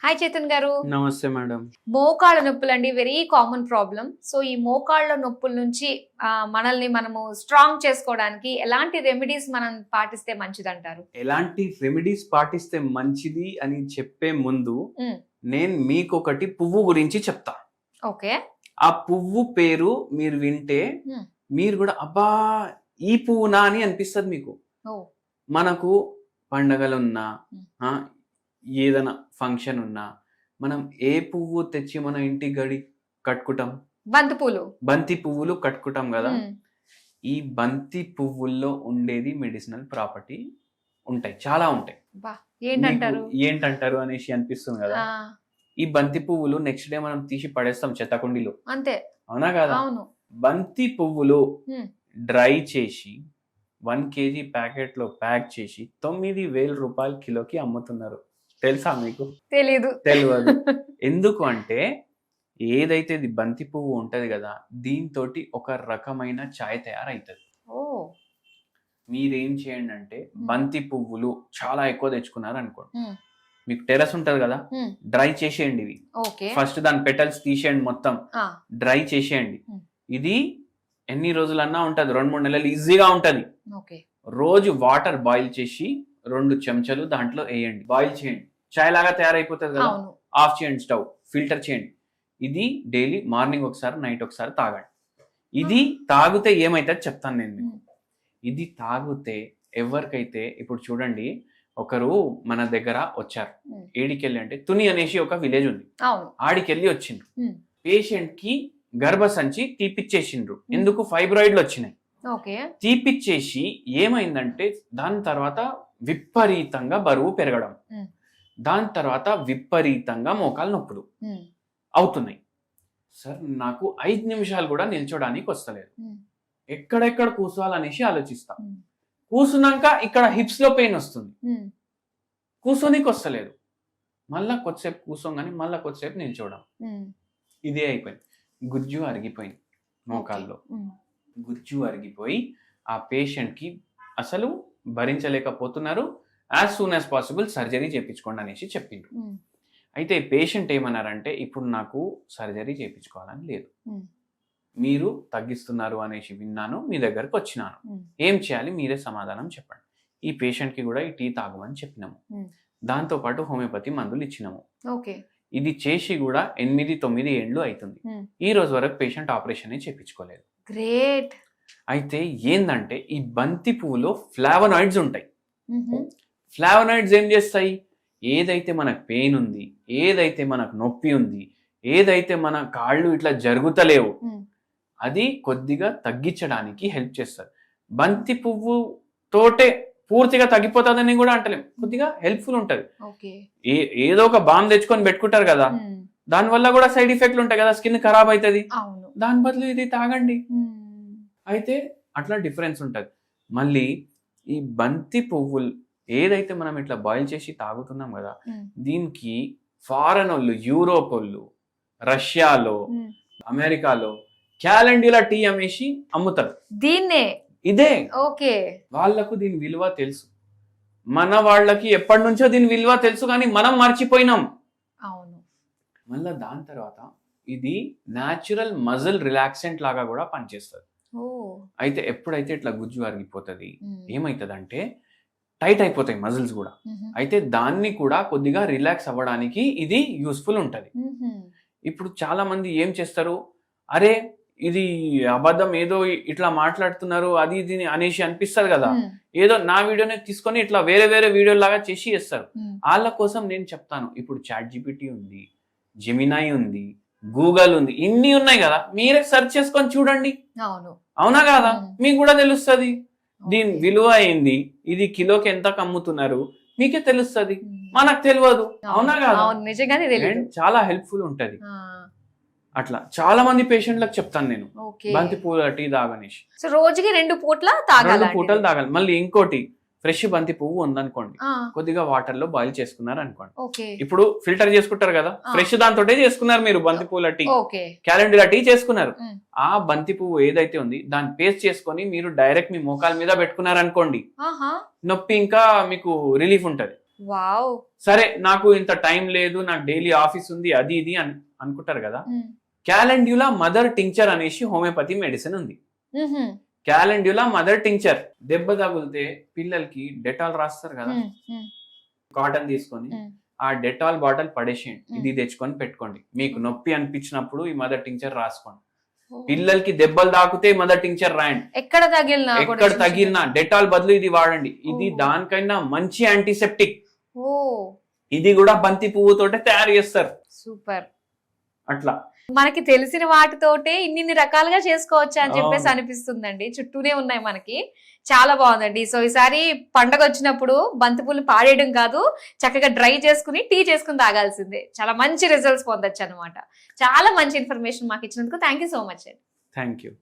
Hi Chetan గారు. నమస్తే madam. మోకాళ్ళ నొప్పులండి వెరీ కామన్ ప్రాబ్లం. సో ఈ మోకాళ్ళ నొప్పుల నుంచి మనల్ని మనము స్ట్రాంగ్ చేసుకోవడానికి ఎలాంటి రెమెడీస్ మనం పాటిస్తే మంచిదంటారు? ఎలాంటి రెమెడీస్ పాటిస్తే మంచిది అని చెప్పే ముందు నేను మీకొకటి పువ్వు గురించి చెప్తా. ఓకే. ఆ పువ్వు పేరు మీరు వింటే మీరు కూడా అబ్బా ఈ పువ్వునా అని అనిపిస్తుంది మీకు. మనకు పండగలున్నా ఏదైనా ఫంక్షన్ ఉన్నా మనం ఏ పువ్వు తెచ్చి మన ఇంటి గడి కట్టుకుంటాం? బంతి పువ్వులు కట్టుకుంటాం కదా. ఈ బంతి పువ్వుల్లో ఉండేది మెడిసినల్ ప్రాపర్టీ ఉంటాయి, చాలా ఉంటాయి. ఏంటంటారు అనేసి అనిపిస్తుంది కదా. ఈ బంతి పువ్వులు నెక్స్ట్ డే మనం తీసి పడేస్తాం చెత్తకుండీలో, అంతే అవునా కదా? బంతి పువ్వులు డ్రై చేసి 1 kg ప్యాకెట్ లో ప్యాక్ చేసి 9,000 రూపాయలు కిలోకి అమ్ముతున్నారు. తెలుసా మీకు? తెలియదు. ఎందుకు అంటే ఏదైతే ఇది బంతి పువ్వు ఉంటది కదా, దీంతో ఒక రకమైన చాయ్ తయారైతుంది. మీరేం చేయండి అంటే బంతి పువ్వులు చాలా ఎక్కువ తెచ్చుకున్నారు అనుకోండి, మీకు టెర్రస్ ఉంటది కదా, డ్రై చేసేయండి. ఇవి ఫస్ట్ దాని పెటల్స్ తీసేయండి, మొత్తం డ్రై చేసేయండి. ఇది ఎన్ని రోజులన్నా ఉంటది, 2-3 నెలలు ఈజీగా ఉంటది. రోజు వాటర్ బాయిల్ చేసి 2 చెంచాలు దాంట్లో వేయండి, బాయిల్ చేయండి, చాయ్ లాగా తయారైపోతుంది కదా. ఆఫ్ చేయండి, స్టవ్ ఫిల్టర్ చేయండి. ఇది డైలీ మార్నింగ్ ఒకసారి నైట్ ఒకసారి తాగండి. ఇది తాగితే ఏమైతుంది చెప్తాను నేను మీకు. ఇది తాగితే ఎవరికైతే, ఇప్పుడు చూడండి, ఒకరు మన దగ్గర వచ్చారు, ఏడికెళ్ళి అంటే తుని అనేసి ఒక విలేజ్ ఉంది, ఆడికెళ్ళి వచ్చిండ్రు. పేషెంట్ కి గర్భసంచి తీపిచ్చేసిండ్రు. ఎందుకు? ఫైబ్రాయిడ్లు వచ్చినాయి. తీపిచ్చేసి ఏమైందంటే దాని తర్వాత విపరీతంగా బరువు పెరగడం, దాని తర్వాత విపరీతంగా మోకాలు నొప్పులు అవుతున్నాయి. సార్ నాకు 5 నిమిషాలు కూడా నిల్చోడానికి వస్తలేదు, ఎక్కడెక్కడ కూర్చోవాలనేసి ఆలోచిస్తా. కూర్చున్నాక ఇక్కడ హిప్స్ లో పెయిన్ వస్తుంది, కూర్చోనికి వస్తలేదు. మళ్ళా కొద్దిసేపు కూర్చోగానే మళ్ళా కొద్దిసేపు నిల్చోవడం, ఇదే అయిపోయింది. గుజ్జు అరిగిపోయింది మోకాల్లో, గుజ్జు అరిగిపోయి ఆ పేషెంట్ కి అసలు భరించలేకపోతున్నారు. As soon as possible surgery చేయించుకోండి అనేసి చెప్పిండ్రు. అయితే పేషెంట్ ఏమన్నారంటే, ఇప్పుడు నాకు సర్జరీ చేయించుకోవాలని లేదు, మీరు తగ్గిస్తున్నారు అనేసి విన్నాను, మీ దగ్గరకు వచ్చినాను, ఏం చేయాలి మీరే సమాధానం చెప్పండి. ఈ పేషెంట్ కి కూడా ఈ టీ తాగమని చెప్పినాము, దాంతో పాటు హోమియోపతి మందులు ఇచ్చినాము. ఇది చేసి కూడా 8-9 ఏండ్లు అవుతుంది. ఈ రోజు వరకు పేషెంట్ ఆపరేషన్ చేయించుకోలేదు. గ్రేట్. అయితే ఏందంటే ఈ బంతి పువ్వులో ఫ్లావనాయిడ్స్ ఉంటాయి. ఫ్లావనాయిడ్స్ ఏం చేస్తాయి? ఏదైతే మనకు పెయిన్ ఉంది, ఏదైతే మనకు నొప్పి ఉంది, ఏదైతే మన కాళ్ళు ఇట్లా జరుగుతలేవు, అది కొద్దిగా తగ్గించడానికి హెల్ప్ చేస్తారు. బంతి పువ్వు తోటే పూర్తిగా తగ్గిపోతుందని కూడా అంటలేం, కొద్దిగా హెల్ప్ఫుల్ ఉంటది. ఏదో ఒక బామ్ తెచ్చుకొని పెట్టుకుంటారు కదా, దాని వల్ల కూడా సైడ్ ఎఫెక్ట్లు ఉంటాయి కదా, స్కిన్ ఖరాబ్ అవుతుంది. దాని బదులు ఇది తాగండి. అయితే అట్లా డిఫరెన్స్ ఉంటది. మళ్ళీ ఈ బంతి పువ్వులు ఏదైతే మనం ఇట్లా బాయిల్ చేసి తాగుతున్నాం కదా, దీనికి ఫారెన్ వాళ్ళు, యూరోప్ వాళ్ళు, రష్యాలో, అమెరికాలో క్యాలెండ్యులా టీ అమ్మేసి అమ్ముతారు దీన్నే. ఇదే వాళ్ళకు దీని విలువ తెలుసు, మన వాళ్ళకి ఎప్పటి నుంచో దీని విలువ తెలుసు, కానీ మనం మర్చిపోయినాం. మళ్ళా దాని తర్వాత ఇది న్యాచురల్ మజిల్ రిలాక్సెంట్ లాగా కూడా పనిచేస్తుంది. అయితే ఎప్పుడైతే ఇట్లా గుజ్జు అరిగిపోతుంది, ఏమైతుంది అంటే టైట్ అయిపోతాయి మజిల్స్ కూడా. అయితే దాన్ని కూడా కొద్దిగా రిలాక్స్ అవ్వడానికి ఇది యూస్ఫుల్ ఉంటది. ఇప్పుడు చాలా మంది ఏం చేస్తారు, అరే ఇది అబద్ధం, ఏదో ఇట్లా మాట్లాడుతున్నారు అది ఇది అనేసి అనిపిస్తారు కదా, ఏదో నా వీడియోనే తీసుకొని ఇట్లా వేరే వేరే వీడియో లాగా చేసి చేస్తారు. వాళ్ళ కోసం నేను చెప్తాను, ఇప్పుడు ChatGPT ఉంది, జెమినాయి ఉంది, గూగుల్ ఉంది, ఇన్ని ఉన్నాయి కదా, మీరే సెర్చ్ చేసుకొని చూడండి. అవునా కాదా? మీకు కూడా తెలుస్తుంది దీని విలువ ఏంది, ఇది కిలోకి ఎంత అమ్ముతున్నారు, మీకే తెలుస్తుంది, మనకు తెలియదు. అవునా కాదా? చాలా హెల్ప్ఫుల్ ఉంటది. అట్లా చాలా మంది పేషెంట్లకు చెప్తాను నేను, బంతి పువ్వుల టీ తాగనేసి. రోజుకి 2 పూటలు తాగాలి. మళ్ళీ ఇంకోటి, ఫ్రెష్ బంతి పువ్వు ఉందనుకోండి, కొద్దిగా వాటర్ లో బాయిల్ చేసుకున్నారు అనుకోండి, ఇప్పుడు ఫిల్టర్ చేసుకుంటారు కదా, ఫ్రెష్ దాంతో చేసుకున్నారు మీరు బంతి పువ్వుల టీ, క్యాలెండ్యులా టీ చేసుకున్నారు. ఆ బంతి పువ్వు ఏదైతే ఉంది దాన్ని పేస్ట్ చేసుకొని మీరు డైరెక్ట్ మీ మోకాల మీద పెట్టుకున్నారు అనుకోండి, నొప్పి ఇంకా మీకు రిలీఫ్ ఉంటది. వావ్. సరే నాకు ఇంత టైం లేదు, నాకు డైలీ ఆఫీస్ ఉంది, అది ఇది అనుకుంటారు కదా. క్యాలెండ్యులా మదర్ టింక్చర్ అనేసి హోమియోపతి మెడిసిన్ ఉంది. Calendula mother tincture. దెబ్బ తగిలితే పిల్లలకి డెటాల్ రాస్తారు కదా, కాటన్ తీసుకొని ఆ డెటాల్ బాటిల్ పడేసేయండి, ఇది తెచ్చుకొని పెట్టుకోండి. మీకు నొప్పి అనిపించినప్పుడు ఈ మదర్ టింక్చర్ రాసుకోండి. పిల్లలకి దెబ్బలు తాకితే మదర్ టింక్చర్ రాయండి. ఎక్కడ తగిలినా డెటాల్ బదులు ఇది వాడండి. ఇది దానికైనా మంచి యాంటీసెప్టిక్. ఓ, ఇది కూడా బంతి పువ్వుతోటే తయారు చేస్తారు. సూపర్. అట్లా మనకి తెలిసిన వాటితోటే ఇన్ని రకాలుగా చేసుకోవచ్చు అని చెప్పేసి అనిపిస్తుందండి. చుట్టూనే ఉన్నాయి మనకి. చాలా బాగుందండి. సో ఈసారి పండగ వచ్చినప్పుడు బంతిపూలు పాడేయడం కాదు, చక్కగా డ్రై చేసుకుని టీ చేసుకుని తాగాల్సిందే. చాలా మంచి రిజల్ట్స్ పొందొచ్చు అనమాట. చాలా మంచి ఇన్ఫర్మేషన్ మాకు ఇచ్చినందుకు థ్యాంక్ యూ సో మచ్ అండి. Thank you.